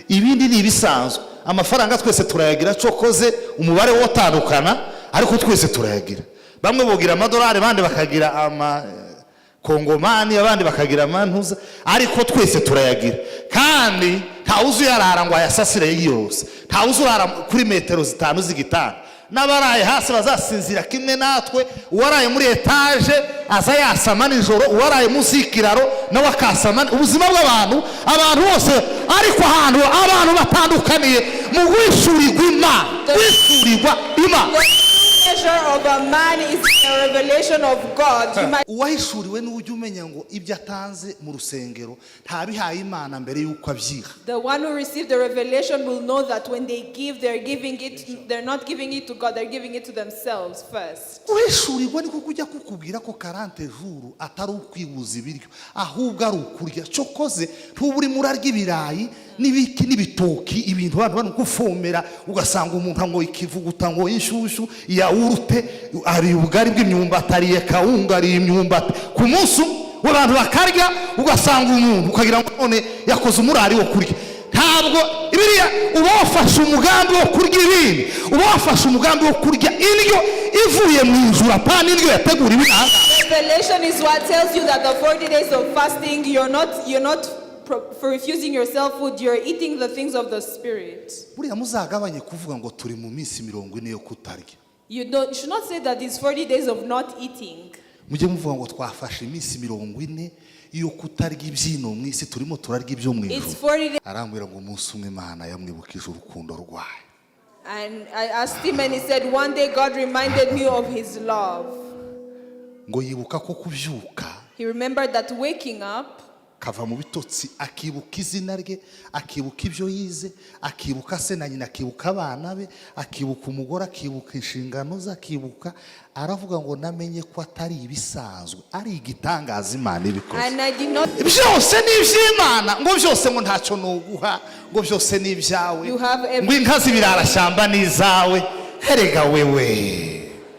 ibindi ni ibisanzwe. Amafaranga twese turayagira, cokoze umubare wotandukana ariko twese turayagira. Bamwe bogira amadolari, abandi bakagira ama kongomani, abandi bakagira amantuza, ariko twese turayagira. Kandi ntawuzu yarara ngo ayasasire yose, ntawuzu yarara kuri metero 5 z'igitanda. N'abaraye hasi bazasinzira kimwe natwe. Uwaraye muri etage aza yasama nijoro, uwaraye munsi y'ikiraro nawe akasama. Ubuzima bw'abantu, abantu bose ariko ahantu abantu batandukaniye mu guhishurirwa Imana. The measure of a man is a revelation of God. Uwahishuriwe n'ujya umenya ngo ibyo atanze mu rusengero ntabihaye Imana mbere yuko abyiha. The one who received the revelation will know that when they give, they're not giving it to God, they're giving it to themselves first. Uhishurirwa niko kujya kukubwira ko 40 jours atari ukwibuza ibiryo, ahubwo ari ukurya. Cokoze ntuburi murarya ibirayi n'ibiki n'ibitoki, ibintu abantu kufomera, ugasanga umuntu ngo ikivuguta ngo inshushu ya urute ari ubugari bw'imyumbati, ariye kawunga, ari imyumbati ku munsi w'abantu bakarya, ugasanga umuntu ukagira ngo none yakoze umurari wo kurya. Ntabwo ibiriya uba wafashe umugambi wo kurya ibindi, uba wafashe umugambi wo kurya indyo ivuye mu ijuru, apana indyo yateguriwe n'ahanga. Revelation is what tells you that the 40 days of fasting, you're not for refusing yourself food, you're eating the things of the Spirit. Buriya muzagabanye kuvuga ngo turi mu minsi 40 yo kutarya. You should not say that it's 40 days of not eating. Mujye muvuga ngo twafashe iminsi 40 yo kutarya ibyino mwisi, turimo turarya ibyo mu ijuru. Arambwira ngo umunsi umwe Imana yamwibukije urukundo rwayo. And I asked him and he said one day God reminded me of his love. Ngo yibuka ko kubyuka. He remembered that waking up, kava mu bitotsi, akibuka izina rye, akibuka ibyo yize, akibuka se na nyina, akibuka abana be, akibuka umugore, akibuka inshingano ze, akibuka. Aravuga ngo namenye ko atari ibisanzwe, ari igitangaza Imana ibikoze. Byose ni iby'Imana, ngo byose ngo ntacyo nuguha, ngo byose ni ibyawe, ngo inka z'ibirara shyamba ni izawe.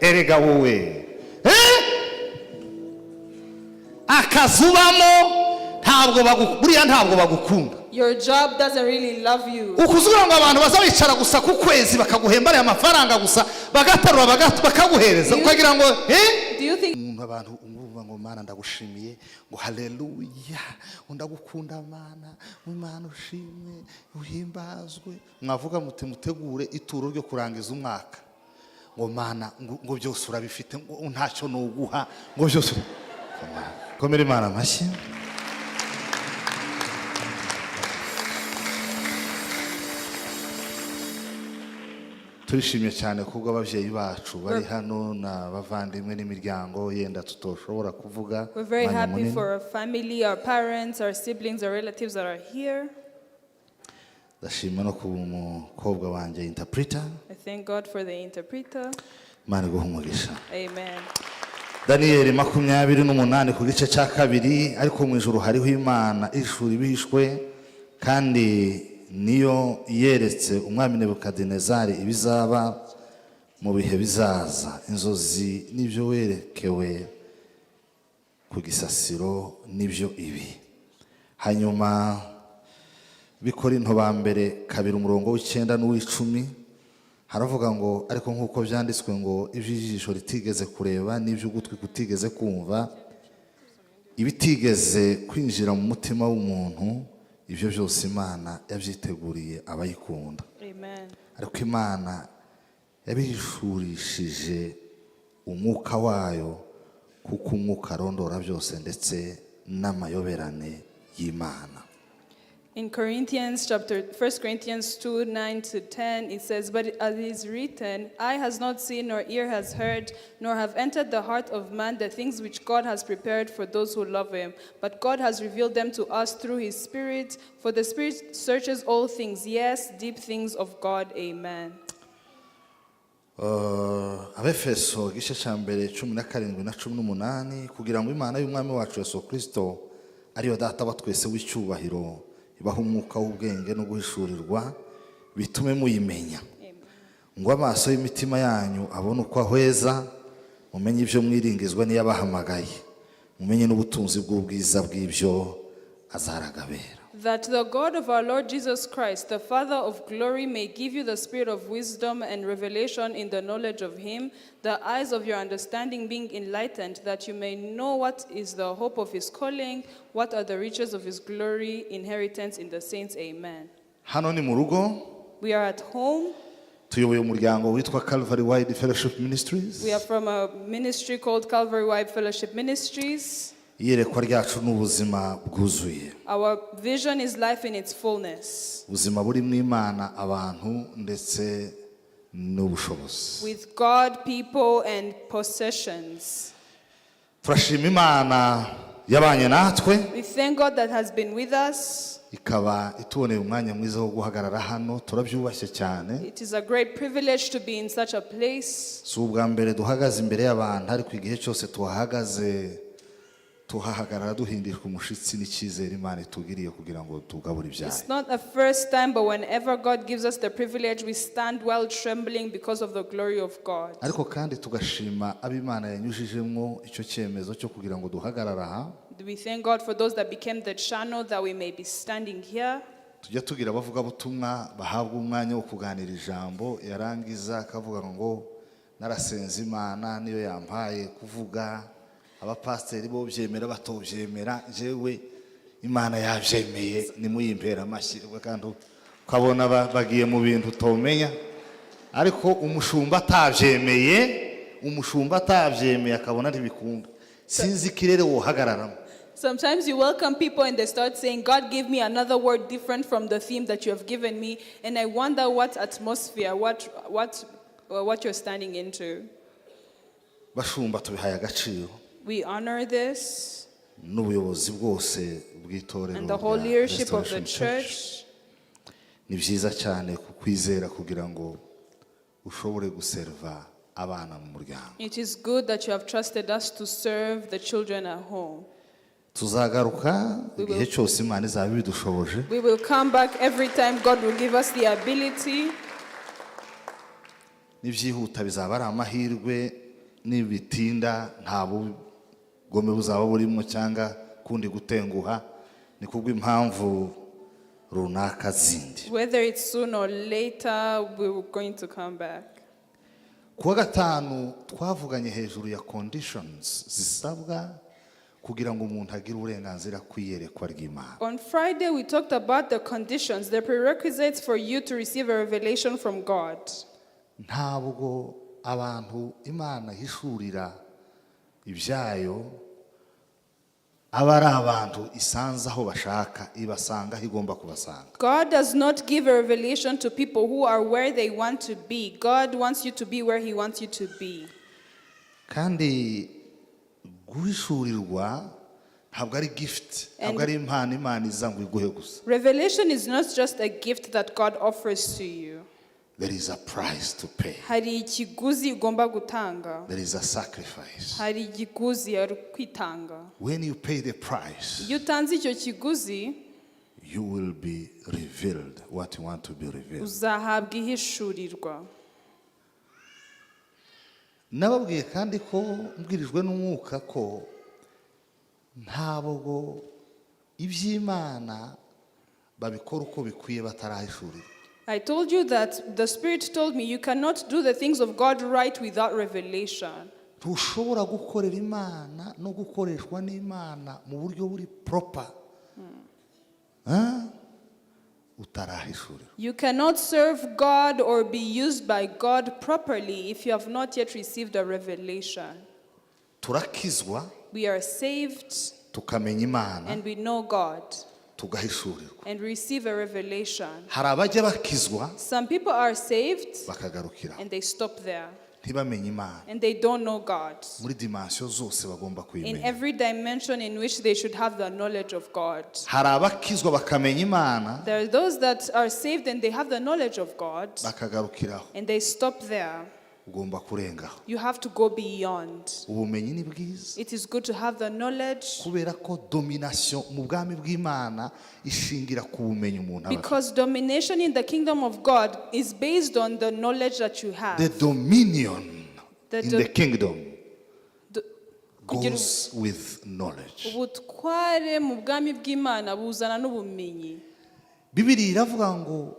Erega wowe akazubamo ntabwo bagukunda. Your job doesn't really love you. Ukuzura ngo abantu bazabicara gusa ku kwezi bakaguhembara amafaranga gusa, bagatarura bakaguhereza, ukagira ngo Do you think abantu umva ngo Mana ndagushimiye, ngo haleluya, ndagukunda Mana, Imana ushimwe, uhimbazwe. Mwavuga mutegure ituro ryo kurangiza umwaka, ngo Mana ngo byose urabifite, ngo ntacyo nuguha, ngo byose. Komera Imana amashyi. Turishimye cyane kubwo abavyeyi bacu bari hano na bavandimwe n'imiryango yenda tutoshobora kuvuga. We're very happy for our family, our parents, our siblings, our relatives that are here. Ndashima no ku mukobwa wanje interpreter. I thank God for the interpreter. Mana guha umugisha. Amen. Daniel 28 ku gice cya 2, ariko mu ijuru hariho Imana ishuri bihishwe, kandi niyo yeretse umwami Nebukadinezari ibizaba mu bihe bizaza. Inzozi n'ibyo werekewe ku gisasiro n'ibyo ibi. Hanyuma Bikorinto ba mbere 2:9 n'uw'10 haravuga ngo ariko nkuko byanditswe ngo ijisho ritigeze kureba n'ibyo ugutwi kutigeze kumva, ibitigeze kwinjira mu mutima w'umuntu, ibyo byose Imana yabyiteguriye abayikunda. Amen. Ariko Imana yabihishurishije umwuka wayo, kuko umwuka arondora byose ndetse n'amayoberane y'Imana. In 1 Corinthians 2:9-10, it says, "But as it is written, eye has not seen, nor ear has heard, nor have entered the heart of man the things which God has prepared for those who love him. But God has revealed them to us through his Spirit, for the Spirit searches all things, yes, deep things of God." Amen. Abefeso igice cya mbere 17 na 18, kugira ngo Imana y'umwami wacu Yesu Kristo ariyo data wa twese w'icyubahiro ibaha umwuka w'ubwenge no guhishurirwa, bitume muyimenya. Ngo amaso y'imitima yanyu abone uko ahweza, mumenye ibyo mwiringizwa n'iyabahamagaye, mumenye n'ubutunzi bw'ubwiza bw'ibyo azaragabera. That the God of our Lord Jesus Christ, the Father of glory, may give you the spirit of wisdom and revelation in the knowledge of him, the eyes of your understanding being enlightened, that you may know what is the hope of his calling, what are the riches of his glory, inheritance in the saints. Amen. Hano ni mu rugo. We are at home. Tuyoboye umuryango witwa Calvary Wide Fellowship Ministries. We are from a ministry called Calvary Wide Fellowship Ministries. Iyerekwa ryacu n'ubuzima bwuzuye. Our vision is life in its fullness. Ubuzima buri mu Imana, abantu ndetse n'ubushobozi. With God, people and possessions. Turashima Imana yabanye natwe. We thank God that has been with us. Ikaba ituboneye umwanya mwiza wo guhagarara hano, turabyubashye cyane. It is a great privilege to be in such a place. Si ubwa mbere duhagaze imbere y'abantu, ariko igihe cyose tuhahagaze tuhahagarara duhindishwa umushitsi n'icyizere Imana itugiriye kugira ngo tugabure ibyaha. It's not the first time, but whenever God gives us the privilege, we stand while trembling because of the glory of God. Ariko kandi tugashima ab'Imana yanyujijemo icyo cyemezo cyo kugira ngo duhagarara aha. We thank God for those that became the channel that we may be standing here. Tujya tugira abavugabutumwa bahabwa umwanya wo kuganira ijambo, yarangiza akavuga ngo narasenze Imana niyo yampaye kuvuga. Abapasiteri bo byemera batobyemera, jewe Imana yabyemeye nimuyimpera amashyi, kandi ukabona bagiye mu bintu utomenya. Ariko umushumba atabyemeye akabona ntibikunda, sinzi ikirere wohagararamo. Sometimes you welcome people and they start saying, God, give me another word different from the theme that you have given me. And I wonder what atmosphere, what you're standing into. Bashumba tubihaye agaciro. We honor this. N'ubuyobozi bwose bw'itorero And the whole leadership of the church. Ni byiza cyane kukwizera kugira ngo ushobore guserva abana mu muryango. It is good that you have trusted us to serve the children at home. Tuzagaruka igihe cyose Imana izaba ibidushoboje. We will come back every time God will give us the ability. Nibyihuta bizaba ari amahirwe, nibitinda nta bugome buzaba burimo cyangwa kundi gutenguha, ni kubw'impamvu runaka zindi. Whether it's soon or later, we're going to come back. Kuwa gatanu twavuganye hejuru ya conditions zisabwa kugira ngo umuntu agire uburenganzira kwiyerekwa ry'Imana. On Friday, we talked about the conditions, the prerequisites for you to receive a revelation from God. Ntabwo abantu Imana hishurira ibyayo aba ari abantu isanze aho bashaka, ibasanga aho igomba kubasanga. God does not give a revelation to people who are where they want to be. God wants you to be where he wants you to be. Kandi guhishurirwa ntabwo ari gift, ntabwo ari impano Imana iza ngo iguhe gusa. Revelation is not just a gift that God offers to you. There is a price to pay. Hari ikiguzi ugomba gutanga. There is a sacrifice. Hari ikiguzi ari kwitanga. When you pay the price, Iyo utanze icyo kiguzi, you will be revealed what you want to be revealed. Uzahabwa ihishurirwa. Nababwiye kandi ko mbwirijwe n'umwuka ko ntabwo iby'Imana babikora uko bikwiye batarahishurira. I told you that the Spirit told me you cannot do the things of God right without revelation. Tushobora gukorera Imana no gukoreshwa n'Imana mu buryo buri proper. Utarahishurira. You cannot serve God or be used by God properly if you have not yet received a revelation. Turakizwa, We are saved tukamenya Imana, and we know God tugahishurirwa. and receive a revelation. Hari abajya bakizwa Some people are saved bakagarukira and they stop there ntibamenye Imana. and they don't know God. Muri dimension zose bagomba In kuyimenya. every dimension in which they should have the knowledge of God. Hari abakizwa bakamenya Imana There are those that are saved and they have the knowledge of God bakagarukiraho. and they stop there. Ugomba kurengaho. You have to go beyond. Ubumenyi ni bwiza It is good to have the knowledge kubera ko domination mu bwami bw'Imana ishingira ku bumenyi umuntu aba. because domination in the kingdom of God is based on the knowledge that you have. The dominion in the kingdom The goes with knowledge. ubutware mu bwami bw'Imana buzana n'ubumenyi. Bibiliya iravuga ngo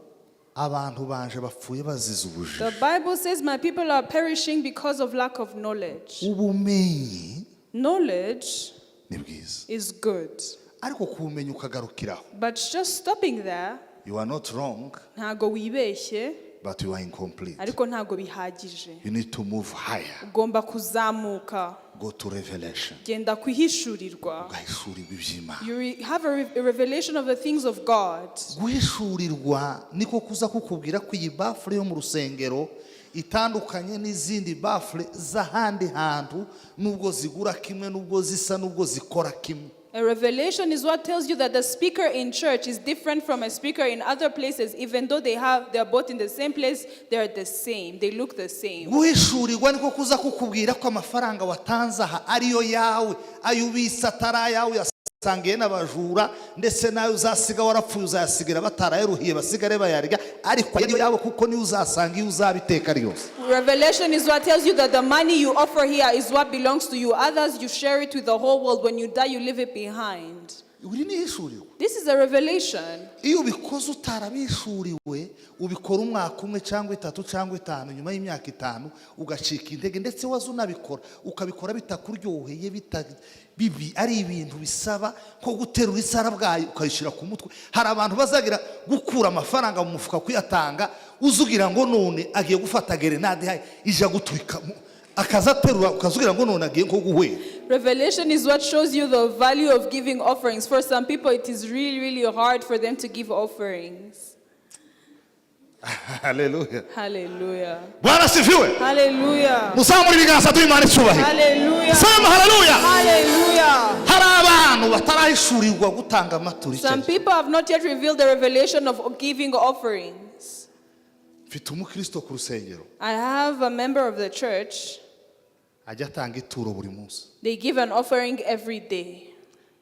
abantu banje bapfuye bazize ubujiji. The Bible says my people are perishing because of lack of knowledge. Ubumenyi Knowledge ni bwiza, is good. ariko kubumenyi ukagarukiraho. But just stopping there, You are not wrong, ntago wibeshye, but you are incomplete. ariko ntago bihagije. You need to move higher. Ugomba kuzamuka, Go to revelation. genda kwihishurirwa. Ugahishurirwa iby'Imana. You have a revelation of the things of God. Guhishurirwa niko kuza kukubwira ko iyi bafure yo mu rusengero itandukanye n'izindi bafure z'ahandi hantu, nubwo zigura kimwe, nubwo zisa, nubwo zikora kimwe. A revelation is what tells you that the speaker in church is different from a speaker in other places, even though they are both in the same place, they are the same, they look the same. Guhishurirwa niko kuza kukubwira ko amafaranga watanze aha ariyo yawe, ayo ubisa atari ayawe, yasangiye n'abajura, ndetse nayo uzasiga warapfuye uzayasigira batarayaruhiye basigare bayarya, ariko ariyo yawe kuko niyo uzasanga iyo uzabiteka ryose. Revelation is what tells you that the money you offer here is what belongs to you. Others, you share it with the whole world. When you die, you leave it behind. Uri nihishurirwa. This is a revelation. Iyo ubikoze utarabishuriwe, ubikora umwaka umwe cyangwa 3 cyangwa 5, nyuma y'imyaka 5 ugacika intege, ndetse wazo unabikora ukabikora bitakuryoheye, bibi, ari ibintu bisaba ko guterura isara bwayo ukayishira ku mutwe. Hari abantu bazagira gukura amafaranga mu mufuka kuyatanga, uzugira ngo none agiye gufata gerenade hayi ija guturika akazaterura ukazugira ngo none agiye nko guhwera. Revelation is what shows you the value of giving offerings. For some people, it is really, really hard for them to give offerings. Hallelujah. Hallelujah. Bwana sifiwe. Hallelujah. Musamuri biganza tuyimana icyubahiro. Hallelujah. Sema hallelujah. Hallelujah. Hari abantu batarahishurirwa gutanga amaturo. Some people have not yet revealed the revelation of giving offerings. Mfite umukristo ku rusengero. I have a member of the church. Ajya atanga ituro buri munsi. They give an offering every day.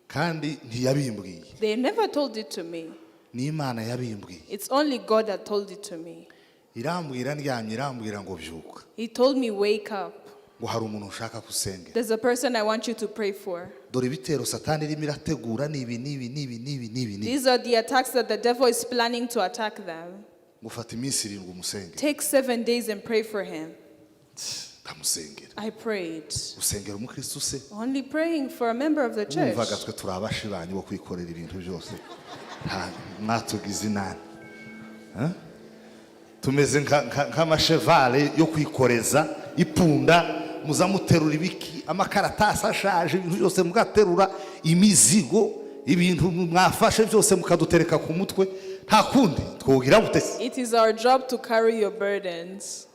Kandi ntiyabimbwiye. They never told it to me. Ni Imana yabimbwiye. It's only God that told it to me. Irambwira ndyamye, irambwira ngo byuka. He told me, wake up. Ngo hari umuntu ushaka kusengera. There's a person I want you to pray for. Dore ibitero Satani irimo irategura nibi. These are the attacks that the devil is planning to attack them. Ngufata iminsi 7 umusengera. Take 7 days and pray for him. Ndamusengera. I prayed. Usengera umukristo se. Only praying for a member of the church. Umvaga twe turabashi banyu bo kwikorera ibintu byose. Mwatugize inani. Tumeze nk'amashevale yo kwikoreza ipunda, muzamuterura ibiki, amakaratasi ashaje, ibintu byose mugaterura, imizigo, ibintu mwafashe byose mukadutereka ku mutwe. Nta kundi twogira butese. It is our job to carry your burdens.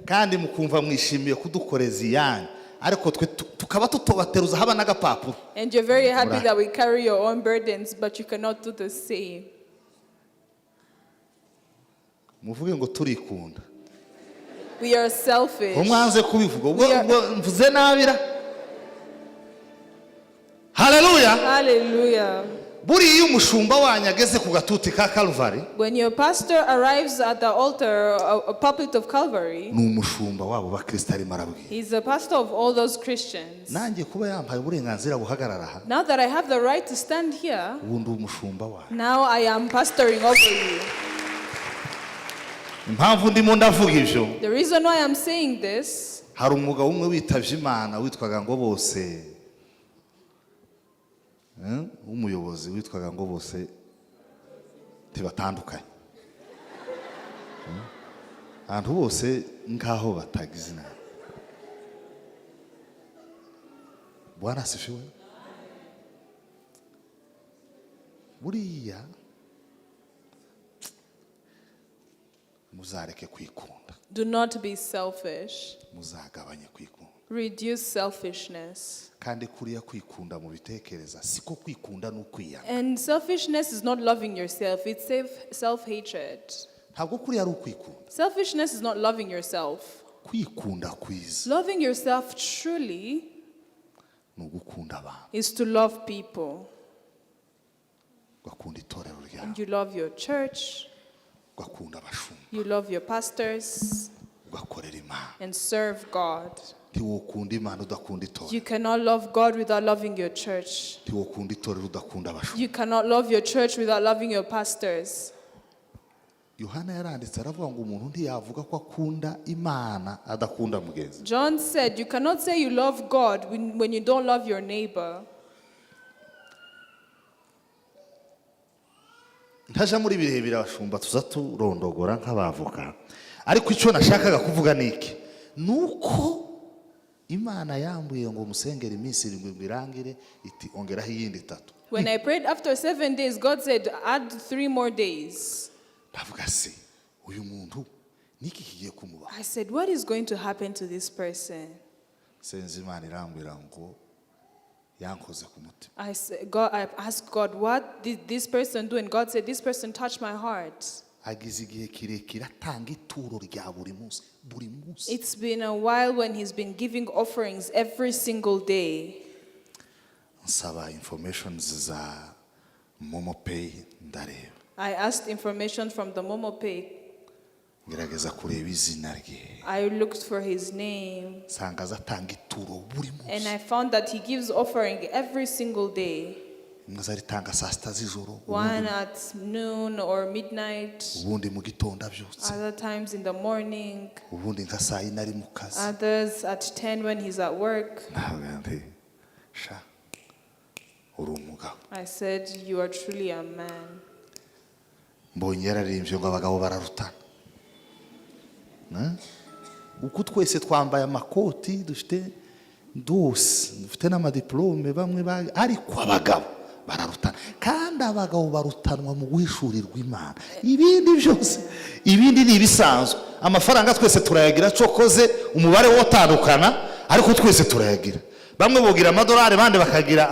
Kandi mukumva mwishimiye kudukoreza iyanyu, ariko twe tukaba tutobateruza haba n'agapapuro. And you're very happy that we carry your own burdens, but you cannot do the same. Muvuge ngo turikunda. We are selfish. Umwanze kubivuga ubwo mvuze nabira. Hallelujah. Hallelujah. Buriya umushumba wanyu ageze ku gatuti ka Calvary, When your pastor arrives at the altar, a pulpit of Calvary, ni umushumba wabo bakristo ari marabwi. he's the pastor of all those Christians. Nanjye kuba yampaye uburenganzira buhagarara aha, Now that I have the right to stand here, ubu ndi umushumba wawe. now I am pastoring over you. Impamvu ndimo ndavuga ivyo, The reason why I'm saying this, hari umugabo umwe witavye Imana witwaga ngo bose, umuyobozi witwaga ngo bose tibatandukanye. Abantu bose ngaho batagize inama. Bwana sifiwe. Buriya muzareke kwikunda. do not be selfish. Muzagabanye kwikunda. Reduce selfishness. Kandi kuriya kwikunda mu bitekereza siko kwikunda n'ukwiyanga. And selfishness is not loving yourself, it's self-hatred. Ntabwo kuriya ari ukwikunda. Selfishness is not loving yourself. Kwikunda kwiza Loving yourself truly ni ugukunda abantu. is to love people. Ugakunda itorero ryawe. And you love your church, Ugakunda abashumba. you love your pastors, Ugakorera Imana. and serve God. ntiwokunda Imana udakunda itorero. You cannot love God without loving your church. Ntiwokunda itorero udakunda abashumba. You cannot love your church without loving your pastors. Yohana yaranditse aravuga ngo umuntu ntiyavuga ko akunda Imana adakunda mugenzi. John said, you cannot say you love God when you don't love your neighbor. Ntaja muri birebire abashumba tuza turondogora nk'abavoka, ariko icyo nashakaga kuvuga niki nuko Imana yambuye ngo musengere iminsi 7 irangire iti ongeraho iyindi 3. When I prayed after 7 days, God said, add 3 more days. Ndavuga se uyu muntu niki kigiye kumuba. I said, what is going to happen to this person? Senze Imana irambwira ngo yankoze ku mutima. I asked God, what did this person do? And God said, this person touched my heart. Agize igihe kirekire atanga ituro rya buri munsi. It's been a while when he's been giving offerings every single day. Nsaba information za Momo Pay ndareba. I asked information from the Momo Pay. Ngerageza kureba izina rye. I looked for his name. Sanga zatanga ituro buri munsi. And I found that he gives offering every single day. Mwazaritanga saa 6 z'ijoro. One at noon or midnight. Ubundi mu gitondo abyutse. Other times in the morning. Ubundi nka saa 4 ari mu kazi. Others at 10 when he's at work. Sha uri umugabo. I said, you are truly a man. Mbonye yararimbye ngo abagabo bararutana. Uko twese twambaye amakoti dufite n'amadiplome bamwe ariko abagabo bararutana, kandi abagabo barutanwa mu guhishurirwa Imana. Ibindi ni ibisanzwe. Amafaranga twese turayagira, cokoze umubare wotandukana, ariko twese turayagira. Bamwe bogira amadolari, abandi bakagira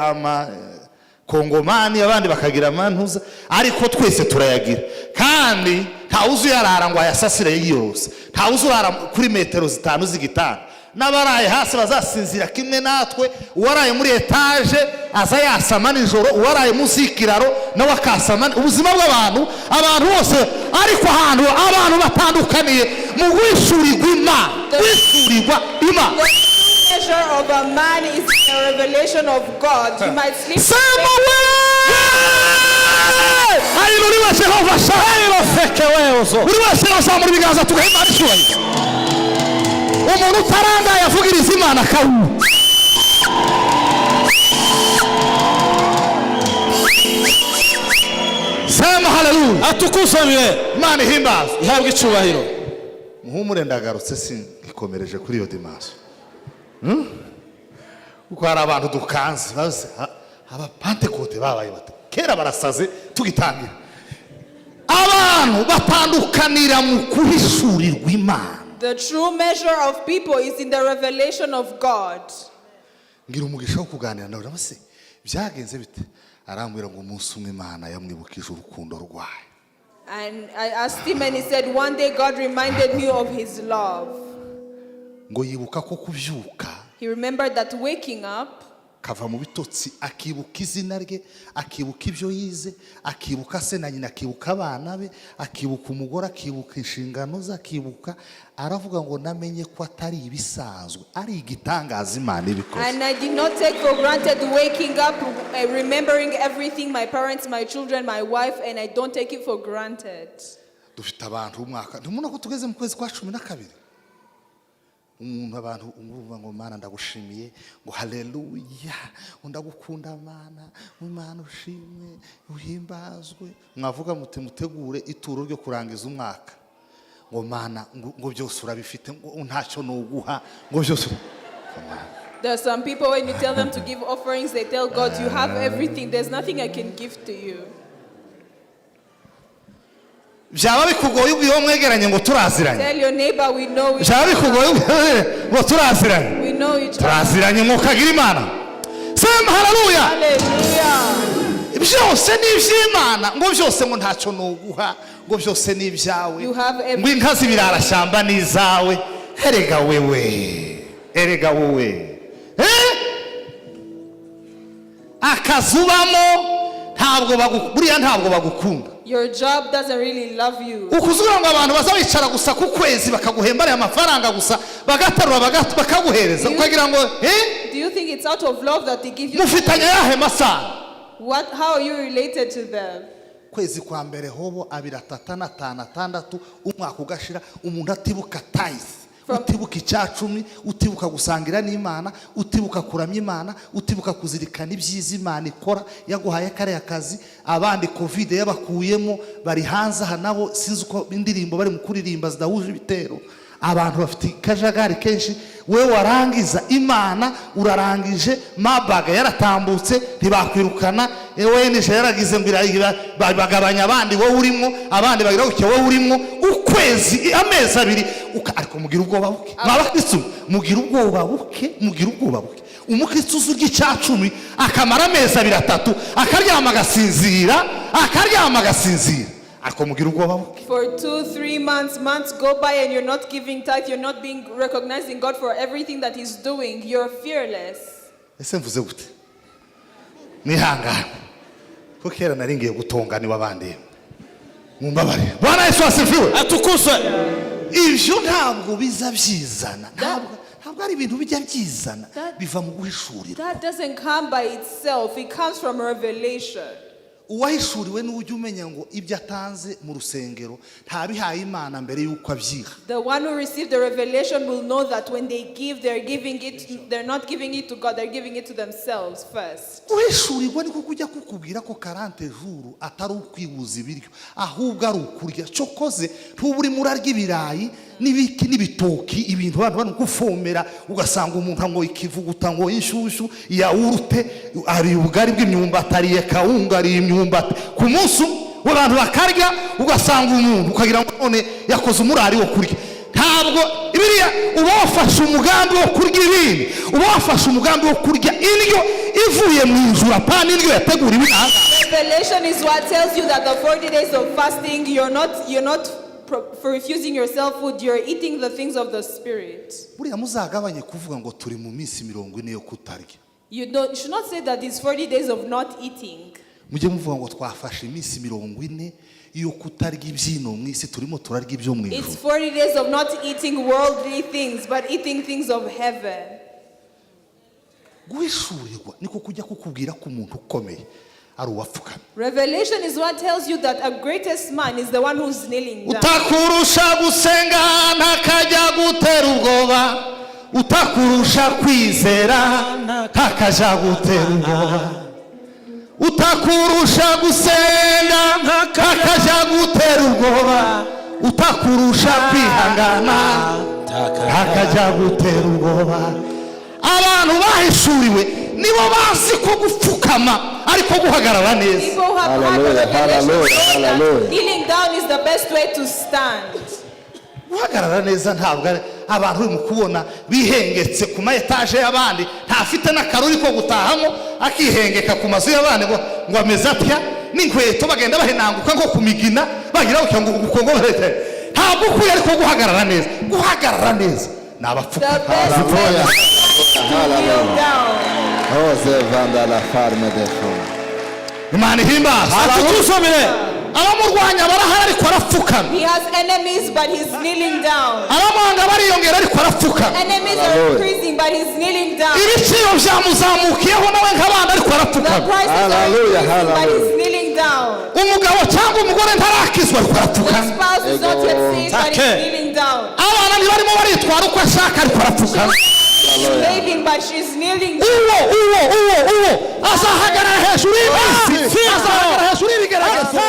kongomani, abandi bakagira amantuza, ariko twese turayagira. Kandi ntawuzi yarara ngo ayasasire yose, ntawuzi urara kuri metero 5 z'igitanda. N'abaraye hasi bazasinzira kimwe natwe. Uwaraye muri etage aza yasama nijoro, uwaraye munsi y'ikiraro nawe akasama. Ubuzima bw'abantu, abantu bose ariko ahantu abantu batandukaniye mu guhishurirwa Imana. The measure of a man is a revelation of God. You might sleep. Umuntu utaranga yavugiriza Imana kawu. Sema haleluya. Atukuzwe Imana ihimbaza. Ihabwe icubahiro. Muhumure ndagarutse singikomereje kuri iyo dimanche. Uko hari abantu dukanze baze aba Pentecote babaye bata. Kera barasaze tugitangira. Abantu batandukanira mu kuhishurirwa Imana. The true measure of people is in the revelation of God. Ngira umugisha wo kuganira nawe base byagenze bite. Arambwira ngo umunsi umwe Imana yamwibukije urukundo rwayo. And I asked him and he said one day God reminded me of his love. Ngo yibuka ko kubyuka. He remembered that waking up, kava mu bitotsi akibuka izina rye, akibuka ibyo yize, akibuka se na nyina, akibuka abana be, akibuka umugore, akibuka inshingano ze, akibuka aravuga ngo namenye ko atari ibisanzwe, ari igitangaza Imana ibikoze. And I did not take for granted waking up, remembering everything, my parents, my children, my wife, and I don't take it for granted. Dufite abantu umwaka, ntumuna ko tugeze mu kwezi kwa 12. Umuntu abantu umvuga ngo Mana ndagushimiye, ngo haleluya, ndagukunda Mana, Imana ushimwe, uhimbazwe. Mwavuga mutegure ituro ryo kurangiza umwaka. Ngo Mana ngo byose urabifite, ngo ntacyo nuguha, ngo byose. There are some people when you tell them to give offerings, they tell God, you have everything, there's nothing I can give to you. Byaba bikugoye ubwiho mwegeranye ngo turaziranye. Tell your neighbor we know each Byaba bikugoye ngo turaziranye. We know each other. Turaziranye ngo kagira Imana. Sema haleluya. Hallelujah. Byose ni iby'Imana, ngo byose ngo ntacyo nuguha, ngo byose ni ibyawe. Ngo inkazi birarashyamba ni izawe. Erega wewe. Erega wowe. Akazubamo buriya ntabwo bagukunda. Your job doesn't really love you. ukuzura ngo abantu bazabicara gusa ku kwezi bakaguhemba ari amafaranga gusa bagatarura bakaguhereza ukagira ngo Do you think it's out of love that they give you? mufitanye yahe masana How are you related to them? kwezi kwa mbere hobo 2 3 5 6 umwaka ugashira umuntu atibuka tithe utibuka icyacumi utibuka gusangira n'Imana utibuka kuramya Imana utibuka kuzirikana ibyiza Imana ikora yaguhaye kare akazi abandi covid yabakuyemo bari hanze aha nabo sinzi uko indirimbo bari mu kuririmba zidahuje ibitero abantu bafite kajagari kenshi wewe warangiza Imana urarangije mabaga yaratambutse ntibakwirukana wewe nishe yaragize ngo bagabanya abandi wowe urimo abandi bagira uke wowe urimo ukwezi amezi abiri ariko mugira ubwoba buke mwabakristo mugira ubwoba buke umukristo uzurya icyacumi akamara amezi abiri 3 akaryama agasinzira ako mugira ubwoba buke. For 2-3 months go by and you're not giving tithe, you're not being recognizing God for everything that He's doing. You're fearless. Ese mvuze gute nihangana ko kera nari ngiye gutongana wabandi mumbabare Bwana Yesu asifiwe atukuzwe ivyo ntabwo biza byizana ntabwo ari ibintu bijya byizana biva mu guhishurirwa. That doesn't come by itself, it comes from revelation. uwahishuriwe n'ujye umenya ngo ibyo atanze mu rusengero ntabihaye Imana mbere yuko abyiha. The one who received the revelation will know that when they give, they're not giving it to God, they're giving it to themselves first. Uhishurirwa niko kujya kukubwira ko 40 jours atari ukwibuza ibiryo ahubwo ari ukurya cyokoze ntuburi murarya ibirayi n'ibiki n'ibitoki ibintu abantu kufomera ugasanga umuntu ngo ikivuguta ngo inshushu ya urute ari ubugari bw'imyumbati ariye kawunga ari imyumbati ku munsi w'abantu bakarya ugasanga umuntu ukagira ngo none yakoze umurari wo kurya. Ntabwo ibiriya uba wafashe umugambi wo kurya ibindi uba wafashe umugambi wo kurya indyo ivuye mu ijuru apana indyo yateguriwe n'aha. Revelation is what tells you that the 40 days of fasting you're not for refusing yourself food, you're eating the things of the Spirit. Buriya muzagabanye kuvuga ngo turi mu minsi 40 yo kutarya. You should not say that it's 40 days of not eating. Mujye muvuga ngo twafashe iminsi 40 yo kutarya ibyino mwisi turimo turarya ibyo mu ijuru. It's 40 days of not eating worldly things but eating things of heaven. Guhishurirwa niko kujya kukubwira ko umuntu ukomeye ari uwapfukamye. Revelation is what tells you that a greatest man is the one who's kneeling down. Utakurusha gusenga ntakajya gutera ubwoba utakurusha kwizera ntakajya gutera ubwoba utakurusha gusenga ntakajya gutera ubwoba utakurusha kwihangana ntakajya gutera ubwoba. Abantu bahishuriwe nibo bazi ko gupfukama ariko guhagarara neza. People who have had the revelation know that kneeling down is the best way to stand. Guhagarara neza ntabwo abantu mu kubona bihengetse ku ma etage y'abandi ntafite n'akaruri ko gutahamo akihengeka ku mazu y'abandi ngo ameze atya n'inkweto bagenda bahenanguka nko kumigina bagira ngo gukongo barete ntabwo kuye ariko guhagarara neza n'abapfuka. Imana ihimbaza atukuzwe abamurwanya barahari ariko arapfukamye. He has enemies but he's kneeling down. Abamwanga bariyongera ariko arapfukamye. Enemies are increasing but he's kneeling down. Ibiciro byamuzamukiyeho nawe nk'abandi ariko arapfukamye. The prices are increasing but he's kneeling down. Umugabo cyangwa umugore ntarakizwa ariko arapfukamye. The spouse is not yet saved but he's kneeling down. Abana ntibarimo baritwara uko ashaka ariko arapfukamye. She's begging but she's kneeling down. Uwo azahagarara hejuru y'ibisi azahagarara hejuru y'ibigaragaza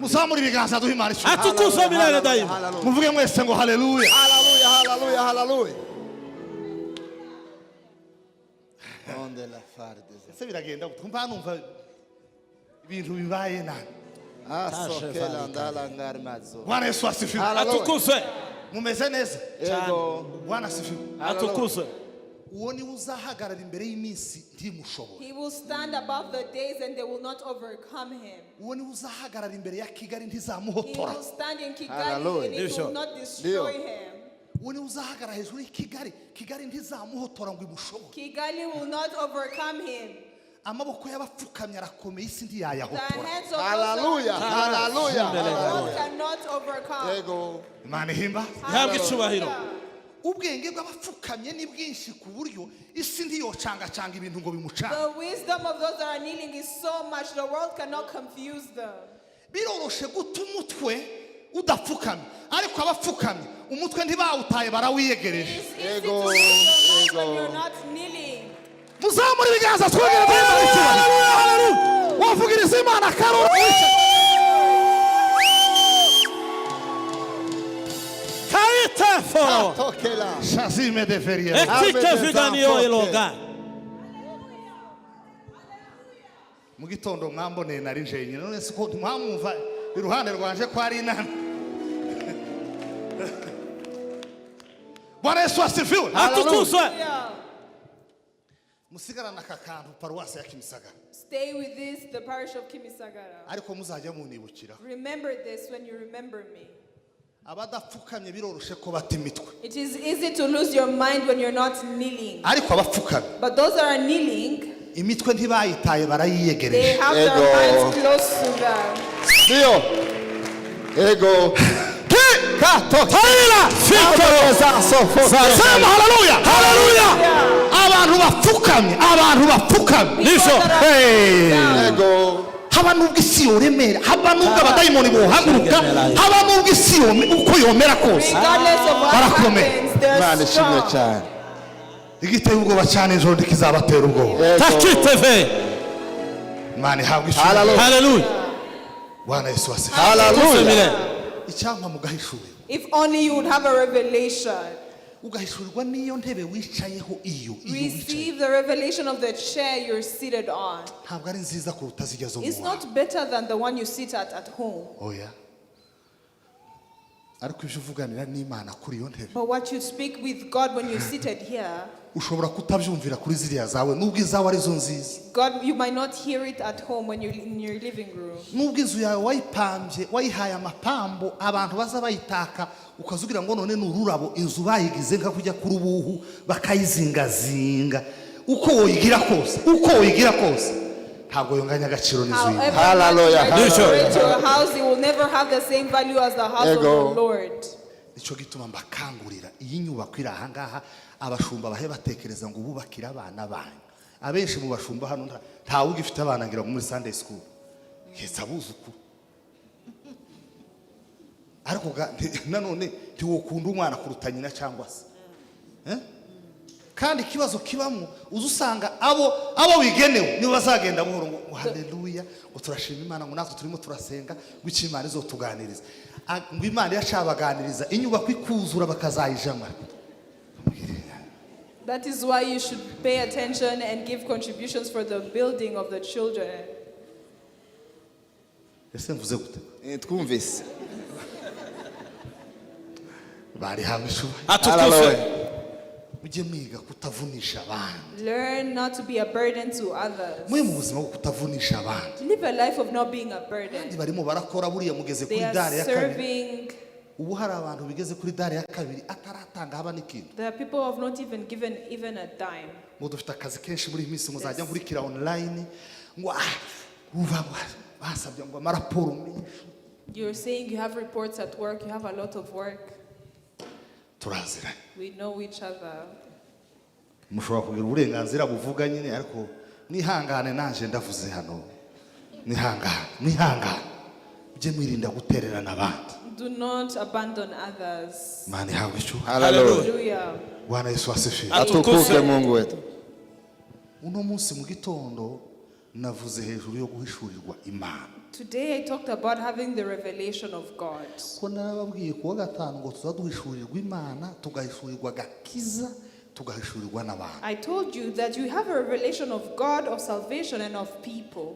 muzamura ibiganza duhe Imana ishimwe. atukuzwe milele daima muvuge mwese ngo haleluya. Ese biragenda gutuma numva ibintu bibaye nani. Bwana Yesu asifiwe. atukuzwe Mumeze neza. Bwana asifiwe. atukuzwe Uwo ni uzahagarara imbere y'iminsi ntimushobora. He will stand above the days and they will not overcome him. Uwo ni uzahagarara imbere ya Kigali He ntizamuhotora. will stand in Kigali and it will not destroy him. Uwo ni uzahagarara hejuru y'Kigali Kigali ntizamuhotora ngo imushobore. Kigali will not overcome him. amaboko y'abapfukamye arakomeye isi The ntiyayahotora. hands of Hallelujah. those Hallelujah. the world cannot overcome. Yego. Imana ihimba. Ihabwe icyubahiro. Ubwenge bw'abapfukamye ni bwinshi ku buryo isi ntiyocangacanga ibintu ngo bimucanga. The wisdom of those that are kneeling is so much the world cannot confuse them. Biroroshe guta umutwe udapfukamye, ariko abapfukamye umutwe ntibawutaye barawiyegereje. It's easy to lift your hands when you're not kneeling. Muzamure ibiganza twongere duhimbaze icyubahiro. Wavugiriza Imana karoro. Kaita foro. Tokela. Shazime de feria. Etike viganio eloga. Mu gitondo mwamboneye nari nje nyine none siko mwamumva iruhande rwanje ko ari inana. Bwana Yesu asifiwe. Atukuzwe. Yeah. Musigarana akakantu paruwasi ya Kimisagara, Stay with this, the parish of Kimisagara. ariko muzajya munibukira Remember this when you remember me. abadapfukamye biroroshe ko bata imitwe, It is easy to lose your mind when you're not kneeling. ariko abapfukamye But those that are kneeling, imitwe ntibayitaye they barayiyegereje. have their Ego. minds close to them. Dio. Ego. Taila. Sema haleluya. Haleluya. Yeah. Abantu bapfukamye. Nisho. People that are Hey. Ego. Haba nubwo isi yoremera, haba nubwo abadayimoni bohaguruka, haba nubwo isi uko yomera kose. regardless of what Barakomeye. happens, they're Imana ishimwe strong. cyane. Igiteye ubwoba cyane ijoro ntikizabatera ubwoba. Yego. Takiteve. Imana ihabwe ishimwe. Hallelujah. Hallelujah. Bwana Yesu asifiwe. Hallelujah. Icyampa mugahishura. If only you would have a revelation. Ugahishurirwa n'iyo ntebe wicayeho iyo wicaye. Receive the revelation of the chair you're seated on. Ntabwo ari nziza kuruta zijya zo mu It's muhanda. not better than the one you sit at home. Oya. Ariko ibyo uvuganira n'Imana kuri iyo ntebe But what you speak with God when you're seated here, ushobora kutabyumvira kuri ziriya zawe nubwo izawe arizo nziza. God, you might not hear it at home when you're in your living room. Nubwo inzu yawe wayipambye wayihaye amapambo abantu baza bayitaka ukazugira ngo none n'ururabo inzu bayigize nka kujya kuri ubuhu bakayizingazinga uko woyigira kose ntabwo yonganya agaciro n'inzu However yawe. Hallelujah. much you Hallelujah. decorate your house, it will never have the same value as the house of Ego. the Lord. Nicyo gituma mbakangurira iyi nyubako iri aha ngaha abashumba bahe batekereza ngo bubakire abana banyu. Abenshi mu bashumba hano ntawe ugifite abana ngira muri Sunday school. Heza abuzukuru. Ariko nanone ntiwokunda umwana kuruta nyina cyangwa se. Kandi ikibazo kibamo uzusanga abo bigenewe nibo bazagenda buhoro ngo haleluya ngo turashima Imana ngo natwe turimo turasenga guki Imana izotuganiriza. Ngo Imana yacabaganiriza inyubako ikuzura bakazayijama. That is why you should pay attention and give contributions for the building of the children. Ese mvuze gute? Twumvise. Bari hamwe shuba. Atukuzwe. Ujye mwiga kutavunisha abandi. Learn not to be a burden to others. Mwe mu buzima bwo kutavunisha abandi. Live a life of not being a burden. Kandi barimo barakora buriya mugeze They kuri are dare ya kabiri. serving. Ubu hari abantu bigeze kuri dare ya kabiri ataratanga haba n'ikintu. There are people who have not even given even a dime. Mu dufite akazi kenshi muri minsi muzajya nkurikira online ngo uva basabye ngo amaraporo menshi. You're saying you have reports at work, you have a lot of work. Turazira. We know each other. Mushobora kugira uburenganzira buvuga nyine ariko nihangane nanje ndavuze hano. Nihangane. Ujye mwirinda gutererana abandi. Do not abandon others. Mani hawe cyo. Hallelujah. Hallelujah. Bwana Yesu asifiwe. Atukuze Mungu wetu. Uno munsi mu gitondo navuze hejuru yo guhishurirwa Imana. Today I talked about having the revelation of God. Ko narababwiye kuwa gatanu ngo tuzaduhishurirwa Imana tugahishurirwa gakiza tugahishurirwa n'abantu. I told you that you have a revelation of God, of salvation, and of people.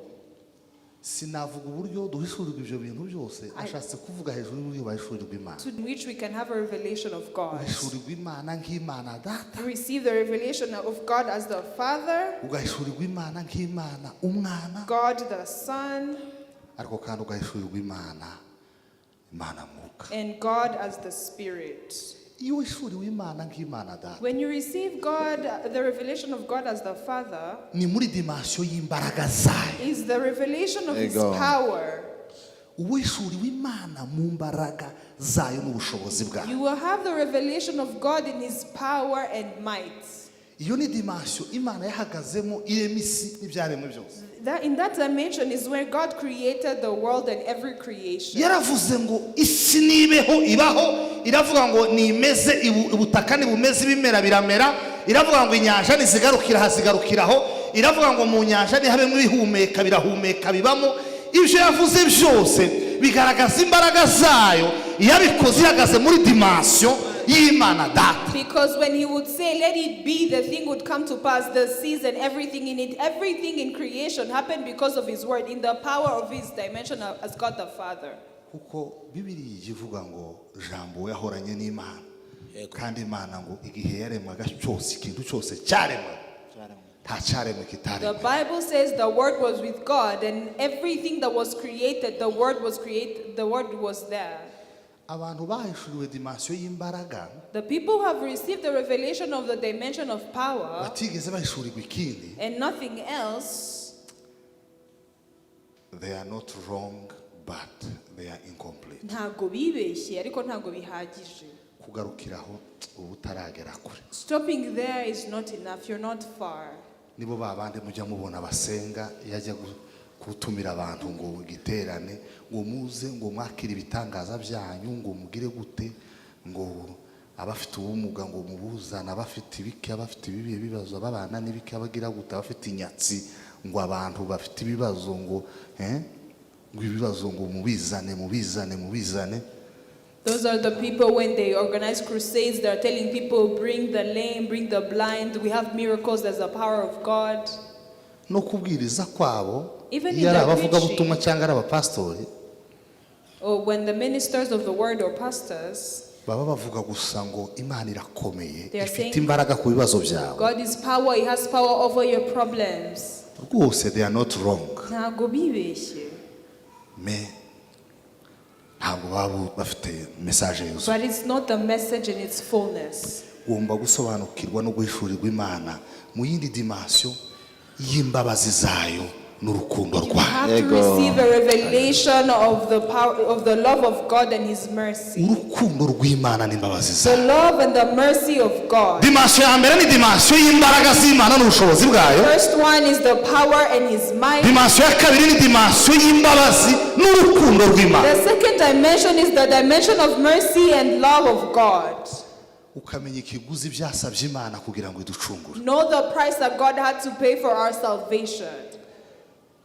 Sinavuga uburyo duhishurirwa ibyo bintu byose ashatse kuvuga hejuru y'uburyo bahishurirwa Imana. To which we can have a revelation of God. Uhishurirwa Imana nk'Imana data. Receive the revelation of God as the Father, Ugahishurirwa Imana nk'Imana umwana. God the Son, Ariko kandi ugahishurirwa Imana mwuka. and God as the Spirit. iyo wishuriwe Imana nk'Imana data, when you receive God, the revelation of God as the Father, ni muri dimension y'imbaraga zayo. is the revelation of There you His go. power. Uwishuriwe Imana mu mbaraga zayo n'ubushobozi bwayo. You will have the revelation of God in His power and might. Iyo ni dimension Imana yahagazemo irema isi n'ibyaremwe byose. That in that dimension is where God created the world and every creation. Yaravuze ngo isi nibeho ibaho, iravuga ngo nimeze ubutaka nibumeze ibimera biramera, iravuga ngo inyanja nizigarukira hazigarukiraho, iravuga ngo mu nyanja nihabemo ibihumeka birahumeka bibamo. Ibyo yavuze byose bigaragaza imbaraga zayo, yabikoze ihagaze muri dimension y'Imana data. Because when He would say, let it be, the thing would come to pass, the seas and everything in it, everything in creation happened because of His word, in the power of His dimension as God the Father. Kuko Bibiliya ivuga ngo jambo yahoranye n'Imana, kandi Imana ngo igihe yaremwaga cyose ikintu cyose cyaremwa, nta cyaremwe The kitaremwe. Bible says the word was with God, and everything that was created, the word was created, the word was there. Abantu bahishuriwe dimension y'imbaraga The people who have received the revelation of the dimension of power batigeze bahishurirwa ikindi, and nothing else, they are not wrong but they are incomplete. ntago bibeshye ariko ntago bihagije. Kugarukiraho ubu utaragera kure. Stopping there is not enough. You're not far. Nibo babandi mujya mubona basenga yajya kutumira abantu ngo giterane ngo muze ngo mwakire ibitangaza byanyu ngo mugire gute, ngo abafite ubumuga ngo mubuzana, abafite ibiki, abafite ibibiye bibazo, ababana n'ibiki, abagira gute, abafite inyatsi, ngo abantu bafite ibibazo ngo ngo ibibazo ngo mubizane. Those are the people when they organize crusades, they're telling people, bring the lame, bring the blind. We have miracles, there's the power of God. No kubwiriza kwabo, Even in iyo ari the abavugabutumwa preaching, cyangwa ari abapastori, or when the ministers of the word or pastors, baba bavuga gusa ngo Imana irakomeye, They are ifite saying, imbaraga ku bibazo byawe. God is power, He has power over your problems. Rwose they are not wrong. Ntago bibeshye. Ntabwo baba bafite message yuzuye. But it's not the message in its fullness. Ugomba gusobanukirwa no guhishurirwa Imana mu yindi dimension y'imbabazi zayo n'urukundo You rwayo. have to receive a revelation of the power of the love of God and His mercy. Urukundo rw'Imana n'imbabazi The zayo. love and the mercy of God. Dimension ya mbere ni dimension y'imbaraga z'Imana n'ubushobozi bwayo. First one is the power and His might. Dimension ya kabiri ni dimension y'imbabazi n'urukundo rw'Imana. The second dimension is the dimension of mercy and love of God. Ukamenya ikiguzi byasabye Imana kugira ngo iducungure. Know the price that God had to pay for our salvation.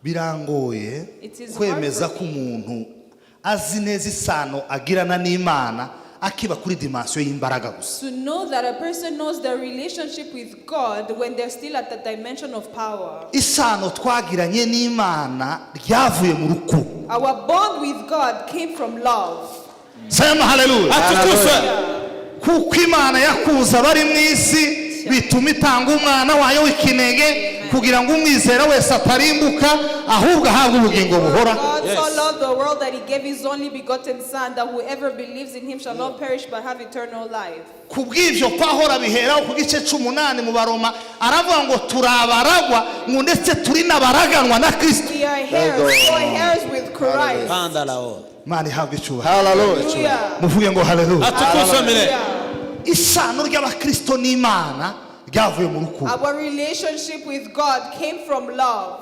Birangoye It is kwemeza hard ko for me. umuntu azi neza isano agirana n'Imana akiba kuri dimension y'imbaraga gusa. To know that a person knows their relationship with God when they're still at the dimension of power. Isano twagiranye n'Imana ryavuye mu rukundo. Our bond with God came from love. Sema haleluya. Atukuzwe. Kuko Imana yakuza bari mu isi bituma itanga umwana wayo w'ikinege kugira ngo umwizera wese atarimbuka ahubwo ahabwe ubugingo buhora. God so loved the world that He gave His only begotten Son, that whoever believes in Him shall not perish but have eternal life. Kubw'ivyo Pawulo abiheraho ku gice 8 mu Baroma aravuga ngo turabaragwa ngo ndetse turi n'abaraganwa na Kristo. We are heirs with Christ. Panda lao. Mani habwe cyubahiro. Hallelujah. Muvuge ngo haleluya. Atukuzwe mire. Isano ry'abakristo n'Imana ryavuye mu rukundo. Our relationship with God came from love.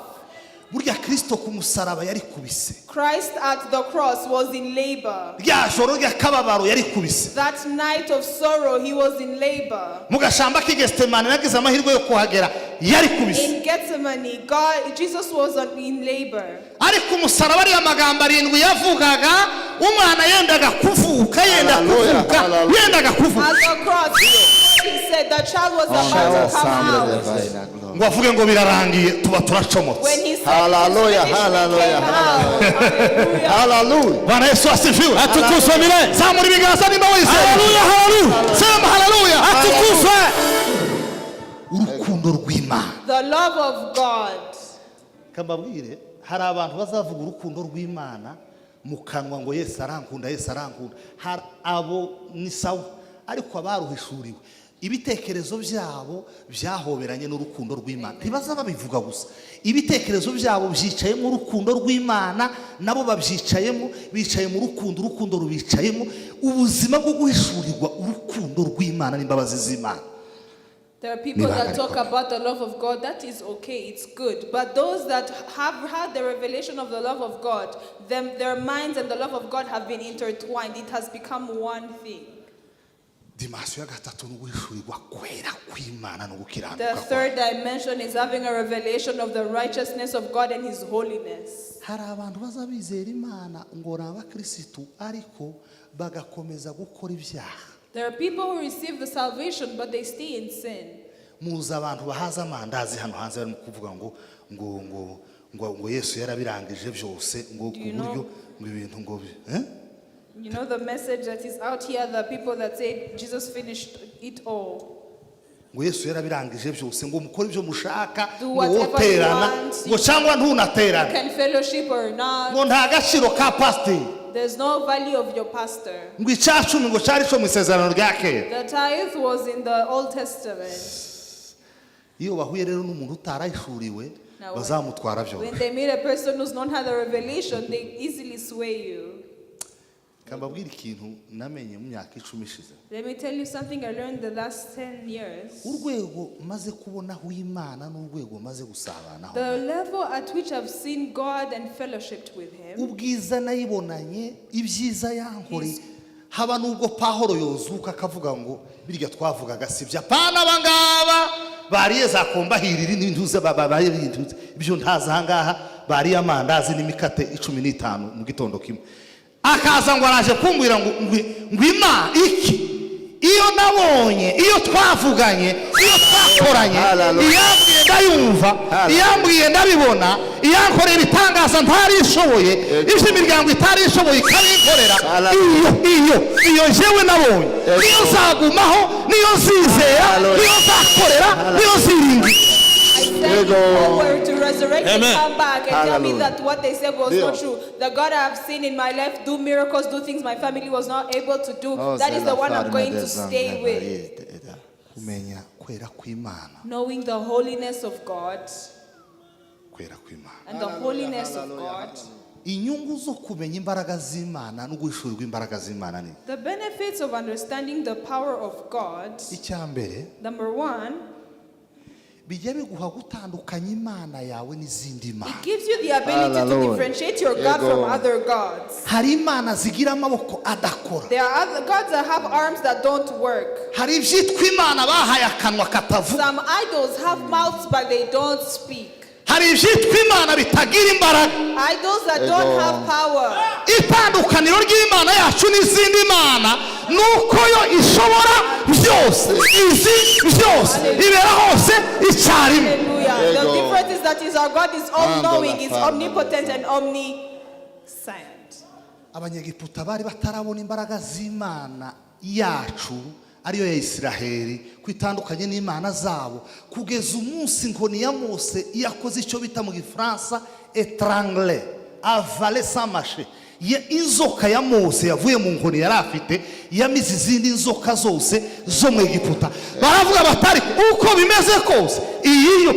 Burya Kristo ku musaraba yari kubise. Christ at the cross was in labor. Rya joro ry'akababaro yari kubise. That night of sorrow, He was in labor. Mu gashamba k'Getsemane nagize amahirwe yo kuhagera yari kubise. In Gethsemane, Jesus was in labor. Ariko umusaraba ari amagambo 7 yavugaga umwana yendaga kuvuka yendaga kuvuka. At the cross, He said the child was about to come out. Ngo avuge ngo birarangiye tuba turacomotse. When He said Hallelujah, hallelujah, hallelujah. Hallelujah. Bwana Yesu asifiwe. Atukuzwe mire. Zamura ibiganza nimba wizeye. Haleluya, haleluya. Sema haleluya. Atukuzwe. Urukundo rw'Imana. The love of God. Kambabwire hari abantu bazavuga urukundo rw'Imana mu kanwa ngo Yesu arankunda Yesu arankunda. Hari abo ni sawa ariko abaruhishuriwe ibitekerezo byabo byahoberanye n'urukundo rw'Imana. Ntibaza babivuga gusa, ibitekerezo byabo byicayemo urukundo rw'Imana, nabo babyicayemo, bicaye mu urukundo rubicayemo, ubuzima bwo guhishurirwa urukundo rw'Imana n'imbabazi z'Imana. There are people that talk about the love of God. That is okay, it's good. But those that have had the revelation of the love of God, their minds and the love of God have been intertwined. It has become one thing. The third dimension is having a revelation of the righteousness of God and His holiness. There are people who receive the salvation but they stay in sin. You know the message that is out here, the people that say Jesus finished it all. Do whatever you want. You can fellowship or not. There's no value of your pastor. The tithe was in the Old Testament. When they meet a person who's not had a revelation, they easily sway you. Let me tell you something I learned the last 10 years. The level at which I've seen God and fellowshiped with Him. Haba nubwo Pawulo yozuka akavuga ngo birya twavugaga sibya pana bangaba bariye zakombahirira n'intuze babaye bintuze ibyo ntazangaha bari amandazi n'imikate 15 mu gitondo kimwe akaza ngo araje kumbwira ngo Imana iki iyo nabonye iyo twavuganye iyo twakoranye iyambwiye ndayumva iyambwiye ndabibona iyankorera itangaza ntari ishoboye ivyo imiryango itari ishoboye ikabinkorera iyo jewe nabonye iyo zagumaho niyo zizera niyo zakorera niyo ziringi. I said forward to resurrect and come back and tell me that what they said was not true. The God I have seen in my life do miracles, do things my family was not able to do. That is the one I'm going to stay with. Knowing the holiness of God and the holiness of God. The benefits of understanding the power of God. Number one, it gives you the ability to differentiate your God from other gods. There are other gods that have arms that don't work. Some idols have mouths but they don't speak. Idols that don't have power. Hallelujah. The difference is that our God is all-knowing, is omnipotent and omniscient. Ariyo ya Israeli kwitandukanye n'Imana zabo kugeza umunsi nkoni ya Mose yakoze icyo bita mu Gifaransa étranglé avalé sans mâcher. Inzoka ya Mose yavuye mu nkoni yari afite yamize izindi nzoka zose zo mu Egiputa. Baravuga batari uko bimeze kose iyi